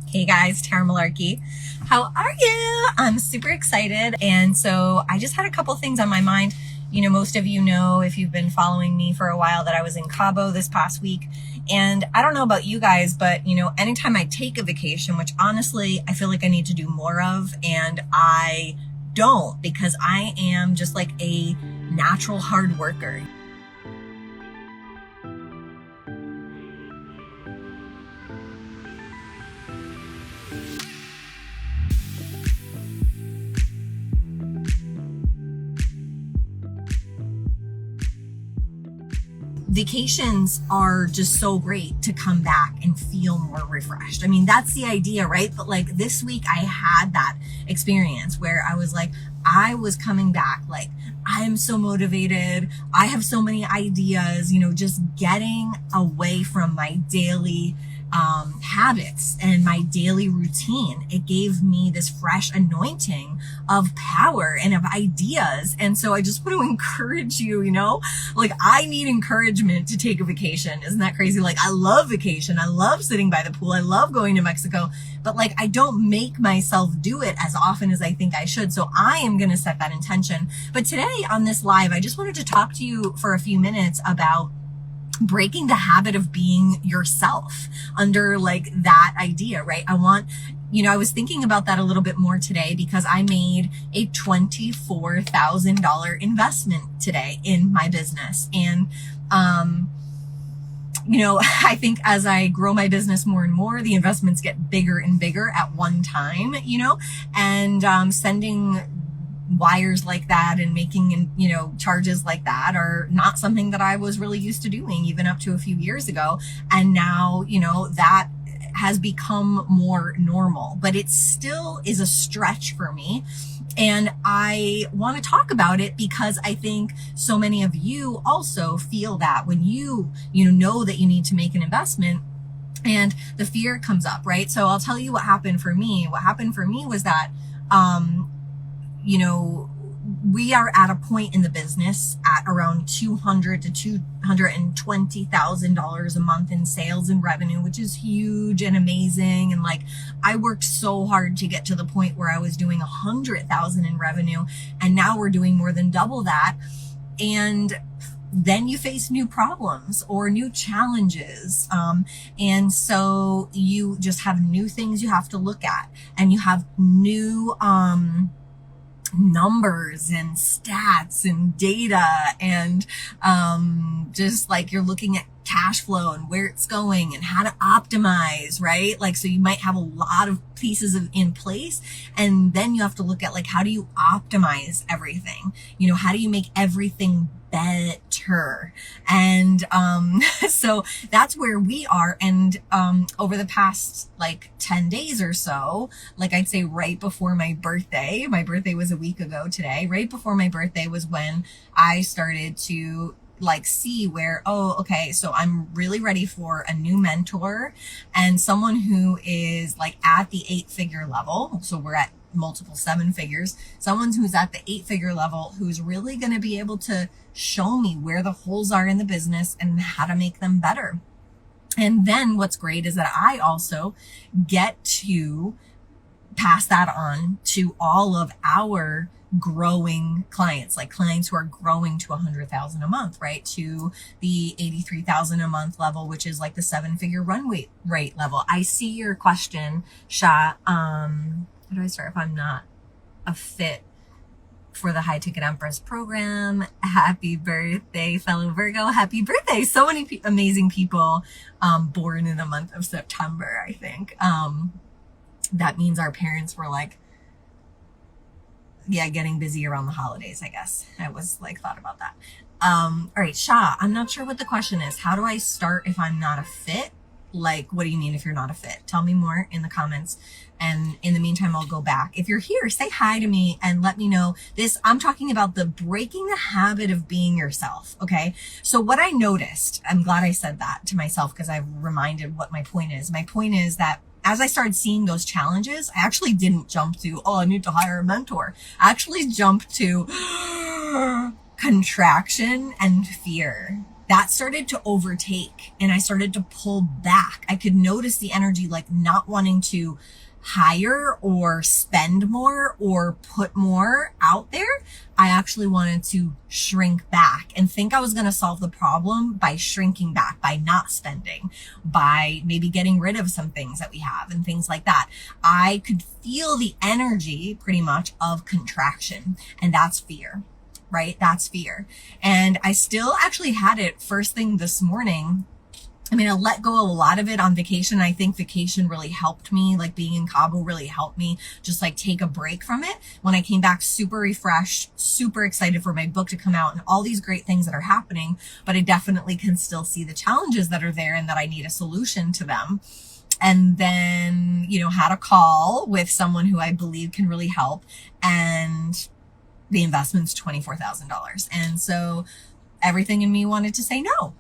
Hey guys, Tara Malarkey. How are you? I'm super excited. And so I just had a couple things on my mind. You know, most of you know, if you've been following me for a while, that I was in Cabo this past week. And I don't know about you guys, but you know, anytime I take a vacation, which honestly, I feel like I need to do more of, and I don't because I am just like a natural hard worker. Vacations are just so great to come back and feel more refreshed. I mean, that's the idea, right? But like this week, I had that experience where I was like, I was coming back, like, I am so motivated. I have so many ideas, you know, just getting away from my daily habits and my daily routine. It gave me this fresh anointing of power and of ideas. And so I just want to encourage you, you know, like I need encouragement to take a vacation. Isn't that crazy? Like I love vacation. I love sitting by the pool. I love going to Mexico, but like I don't make myself do it as often as I think I should. So I am going to set that intention. But today on this live, I just wanted to talk to you for a few minutes about breaking the habit of being yourself under like that idea, right? I was thinking about that a little bit more today because I made a $24,000 investment today in my business. And, I think as I grow my business more and more, the investments get bigger and bigger at one time, and sending wires like that and making, charges like that are not something that I was really used to doing even up to a few years ago. And now, that has become more normal, but it still is a stretch for me. And I want to talk about it because I think so many of you also feel that when you know that you need to make an investment and the fear comes up, right? So I'll tell you what happened for me. What happened for me was that, we are at a point in the business at around $200,000 to $220,000 a month in sales and revenue, which is huge and amazing. And like, I worked so hard to get to the point where I was doing 100,000 in revenue. And now we're doing more than double that. And then you face new problems or new challenges. And so you just have new things you have to look at, and you have new, numbers and stats and data, and just like you're looking at cash flow and where it's going and how to optimize, right? Like, so you might have a lot of pieces in place, and then you have to look at like, how do you optimize everything? How do you make everything better? And so that's where we are. And over the past like 10 days or so, like I'd say right before my birthday was a week ago today, right before my birthday was when I started to like see where, okay, so I'm really ready for a new mentor and someone who is like at the 8-figure level. So we're at multiple 7 figures, someone who's at the 8-figure level, who's really going to be able to show me where the holes are in the business and how to make them better. And then what's great is that I also get to pass that on to all of our growing clients, like clients who are growing to 100,000 a month, right? To the 83,000 a month level, which is like the 7-figure runway rate level. I see your question, Sha. How do I start if I'm not a fit for the High Ticket Empress program? Happy birthday, fellow Virgo. Happy birthday. So many amazing people born in the month of September, I think. That means our parents were like, getting busy around the holidays, I guess. I was like, thought about that. All right, Sha, I'm not sure what the question is. How do I start if I'm not a fit? Like, what do you mean if you're not a fit? Tell me more in the comments. And in the meantime, I'll go back. If you're here, say hi to me and let me know this. I'm talking about the breaking the habit of being yourself. Okay. So what I noticed, I'm glad I said that to myself because I've reminded what my point is. My point is that as I started seeing those challenges, I actually didn't jump to, I need to hire a mentor. I actually jumped to contraction and fear. that started to overtake and I started to pull back. I could notice the energy, like not wanting to hire or spend more or put more out there. I actually wanted to shrink back and think I was going to solve the problem by shrinking back, by not spending, by maybe getting rid of some things that we have and things like that. I could feel the energy pretty much of contraction, and that's fear, right? That's fear. And I still actually had it first thing this morning. I mean, I let go of a lot of it on vacation. I think vacation really helped me, like being in Cabo really helped me just like take a break from it. When I came back super refreshed, super excited for my book to come out and all these great things that are happening, but I definitely can still see the challenges that are there and that I need a solution to them. And then, had a call with someone who I believe can really help, and the investment's $24,000. And so everything in me wanted to say no.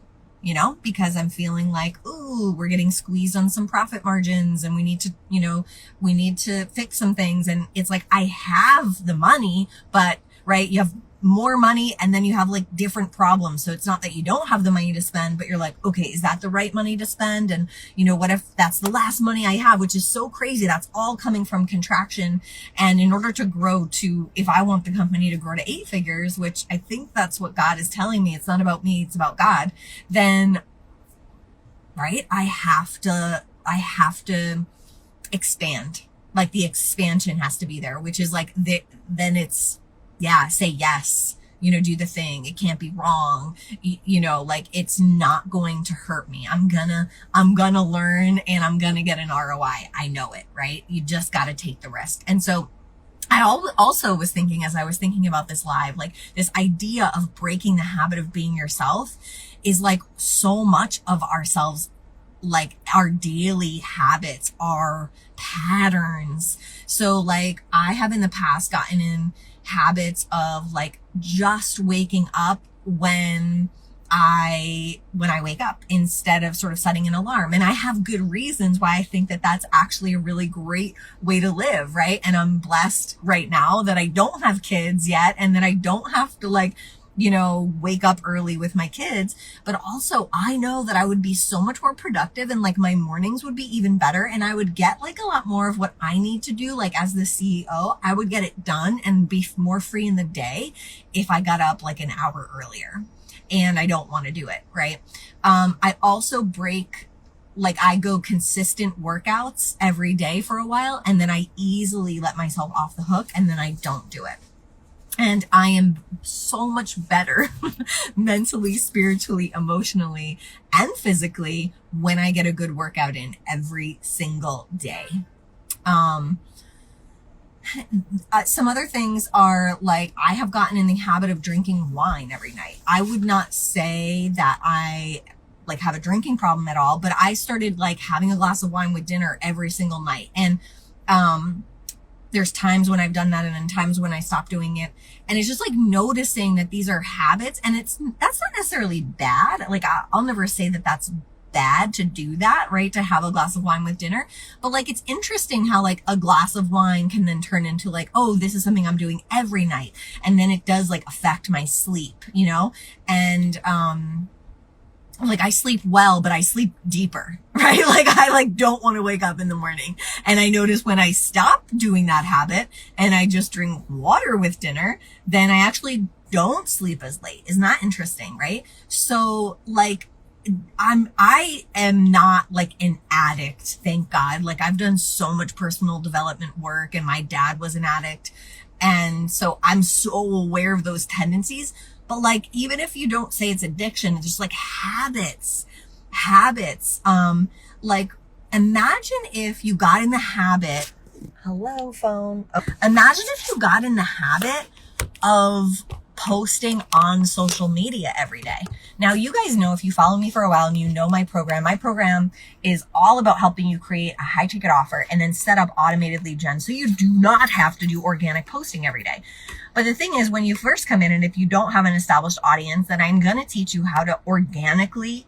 Because I'm feeling like, ooh, we're getting squeezed on some profit margins and we need to fix some things. And it's like, I have the money, but right, you have more money and then you have like different problems. So it's not that you don't have the money to spend, but you're like, okay, is that the right money to spend? And what if that's the last money I have, which is so crazy. That's all coming from contraction. And in order to grow if I want the company to grow to 8 figures, which I think that's what God is telling me, it's not about me, it's about God, then, right, I have to expand. Like the expansion has to be there, which is like, then it's, say yes, do the thing. It can't be wrong. Like it's not going to hurt me. I'm gonna learn and I'm gonna get an ROI. I know it, right? You just got to take the risk. And so I also was thinking, as I was thinking about this live, like this idea of breaking the habit of being yourself is like so much of ourselves, like our daily habits, our patterns. So like I have in the past gotten in habits of like just waking up when I wake up instead of sort of setting an alarm. And I have good reasons why I think that that's actually a really great way to live, right? And I'm blessed right now that I don't have kids yet and that I don't have to like, wake up early with my kids. But also I know that I would be so much more productive and like my mornings would be even better. And I would get like a lot more of what I need to do. Like as the CEO, I would get it done and be more free in the day if I got up like an hour earlier, and I don't want to do it. Right. I also I go consistent workouts every day for a while, and then I easily let myself off the hook and then I don't do it. And I am so much better mentally, spiritually, emotionally, and physically when I get a good workout in every single day. Some other things are like, I have gotten in the habit of drinking wine every night. I would not say that I like have a drinking problem at all, but I started like having a glass of wine with dinner every single night. And, there's times when I've done that and then times when I stop doing it. And it's just like noticing that these are habits, and that's not necessarily bad. Like I'll never say that that's bad to do that, right? To have a glass of wine with dinner. But like, it's interesting how like a glass of wine can then turn into like, oh, this is something I'm doing every night. And then it does like affect my sleep, and, like I sleep well, but I sleep deeper, right? Like I like don't want to wake up in the morning. And I notice when I stop doing that habit and I just drink water with dinner, then I actually don't sleep as late. Isn't that interesting, right? So like I am not like an addict, thank God. Like I've done so much personal development work, and my dad was an addict. And so I'm so aware of those tendencies. But like, even if you don't say it's addiction, it's just like habits. Like imagine if you got in the habit, hello phone. Imagine if you got in the habit of posting on social media every day. Now, you guys know, if you follow me for a while and you know my program is all about helping you create a high ticket offer and then set up automated lead gen. So you do not have to do organic posting every day. But the thing is, when you first come in, and if you don't have an established audience, then I'm going to teach you how to organically,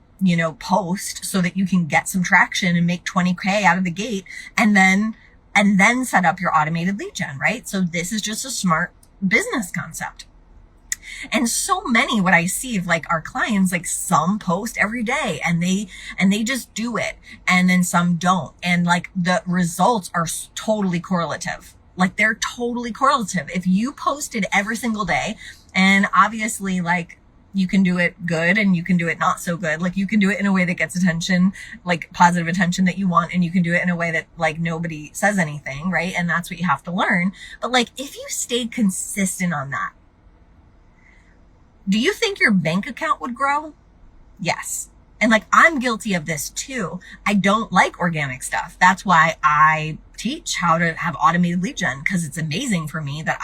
post so that you can get some traction and make 20K out of the gate, and then set up your automated lead gen, right? So this is just a smart business concept. And so many, what I see of like our clients, like some post every day and they just do it, and then some don't. And like the results are totally correlative. Like they're totally correlative. If you posted every single day, and obviously like you can do it good and you can do it not so good. Like you can do it in a way that gets attention, like positive attention that you want, and you can do it in a way that like nobody says anything, right? And that's what you have to learn. But like if you stay consistent on that, do you think your bank account would grow? Yes. And like I'm guilty of this too. I don't like organic stuff. That's why I teach how to have automated lead gen, because it's amazing for me that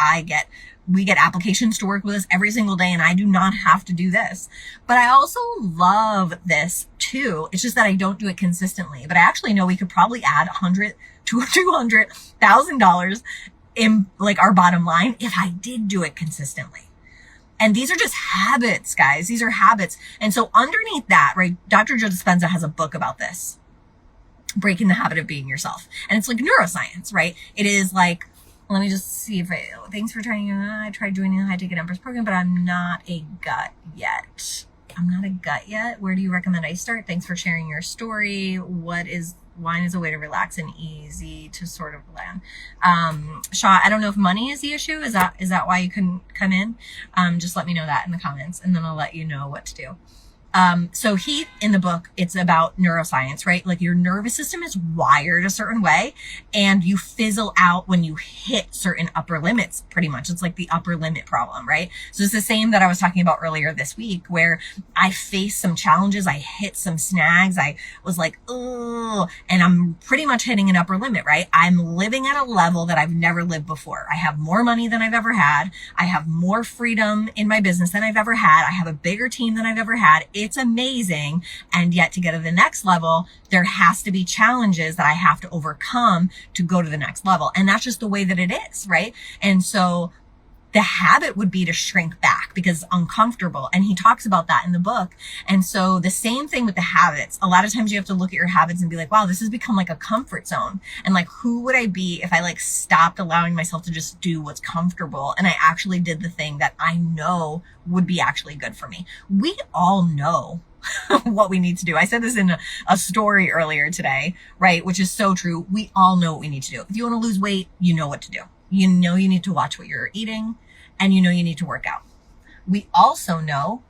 we get applications to work with us every single day, and I do not have to do this. But I also love this too. It's just that I don't do it consistently. But I actually know we could probably add $100,000 to $200,000 in like our bottom line if I did do it consistently. And these are just habits, guys. These are habits. And so underneath that, right, Dr. Joe Dispenza has a book about this, Breaking the Habit of Being Yourself. And it's like neuroscience, right? It is like, let me just see if thanks for trying. I tried joining the High Ticket Empress program, but I'm not a gut yet. Where do you recommend I start? Thanks for sharing your story. Wine is a way to relax and easy to sort of land. Shaw, I don't know if money is the issue. Is that why you couldn't come in? Just let me know that in the comments, and then I'll let you know what to do. So in the book, it's about neuroscience, right? Like your nervous system is wired a certain way, and you fizzle out when you hit certain upper limits, pretty much. It's like the upper limit problem, right? So it's the same that I was talking about earlier this week, where I faced some challenges. I hit some snags. I was like, oh, and I'm pretty much hitting an upper limit, right? I'm living at a level that I've never lived before. I have more money than I've ever had. I have more freedom in my business than I've ever had. I have a bigger team than I've ever had. It's amazing. And yet to get to the next level, there has to be challenges that I have to overcome to go to the next level. And that's just the way that it is, right? And so the habit would be to shrink back because it's uncomfortable. And he talks about that in the book. And so the same thing with the habits. A lot of times you have to look at your habits and be like, wow, this has become like a comfort zone. And like, who would I be if I like stopped allowing myself to just do what's comfortable and I actually did the thing that I know would be actually good for me? We all know what we need to do. I said this in a story earlier today, right? Which is so true. We all know what we need to do. If you want to lose weight, you know what to do. You know you need to watch what you're eating, and you know you need to work out. We also know,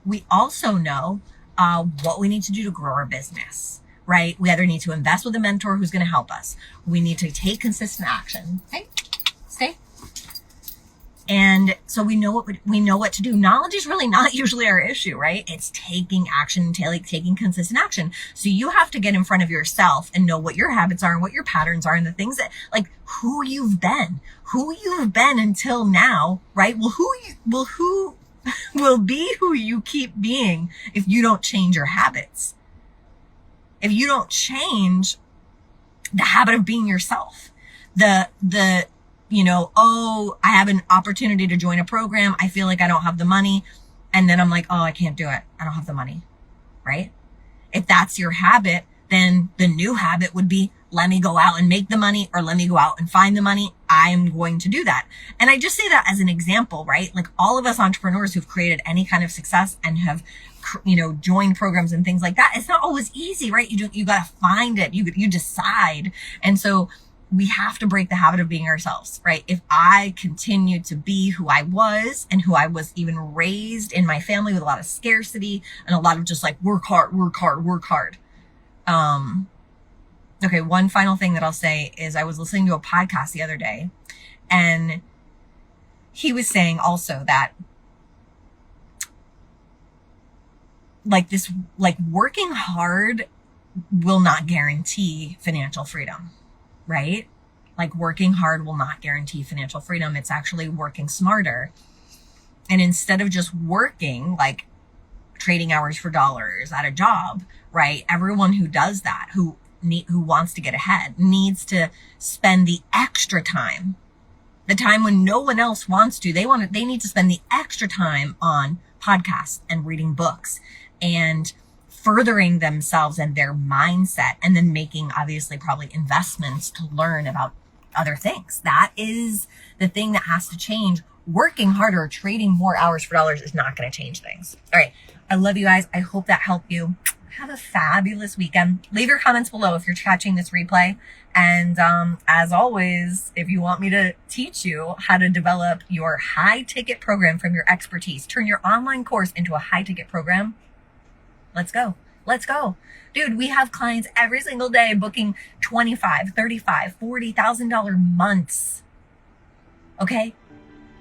We also know what we need to do to grow our business, right? We either need to invest with a mentor who's going to help us. We need to take consistent action. Stay. And so we know what to do. Knowledge is really not usually our issue, right? It's taking action, taking consistent action. So you have to get in front of yourself and know what your habits are and what your patterns are and the things that, like, who you've been until now, right? Who will be who you keep being if you don't change your habits. If you don't change the habit of being yourself, I have an opportunity to join a program. I feel like I don't have the money. And then I'm like, oh, I can't do it. I don't have the money, right? If that's your habit, then the new habit would be, let me go out and make the money, or let me go out and find the money. I'm going to do that. And I just say that as an example, right? Like all of us entrepreneurs who've created any kind of success and have, joined programs and things like that. It's not always easy, right? You got to find it. You decide. And so we have to break the habit of being ourselves, right? If I continue to be who I was and who I was even raised in my family with a lot of scarcity and a lot of just like work hard. Okay. One final thing that I'll say is I was listening to a podcast the other day, and he was saying also that working hard will not guarantee financial freedom. Right? Like working hard will not guarantee financial freedom. It's actually working smarter. And instead of just working, like trading hours for dollars at a job, right? Everyone who does that, who wants to get ahead, needs to spend the extra time, the time when no one else wants to. They need to spend the extra time on podcasts and reading books and furthering themselves and their mindset, and then making obviously probably investments to learn about other things. That is the thing that has to change. working harder, trading more hours for dollars is not going to change things. All right. I love you guys. I hope that helped you. Have a fabulous weekend. Leave your comments below if you're catching this replay. And as always, if you want me to teach you how to develop your high ticket program from your expertise, turn your online course into a high ticket program, let's go. Let's go. Dude, we have clients every single day booking $25,000, $35,000, $40,000 months. Okay?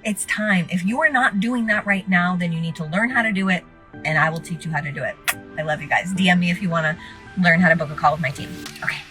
It's time. If you are not doing that right now, then you need to learn how to do it, and I will teach you how to do it. I love you guys. DM me if you want to learn how to book a call with my team. Okay.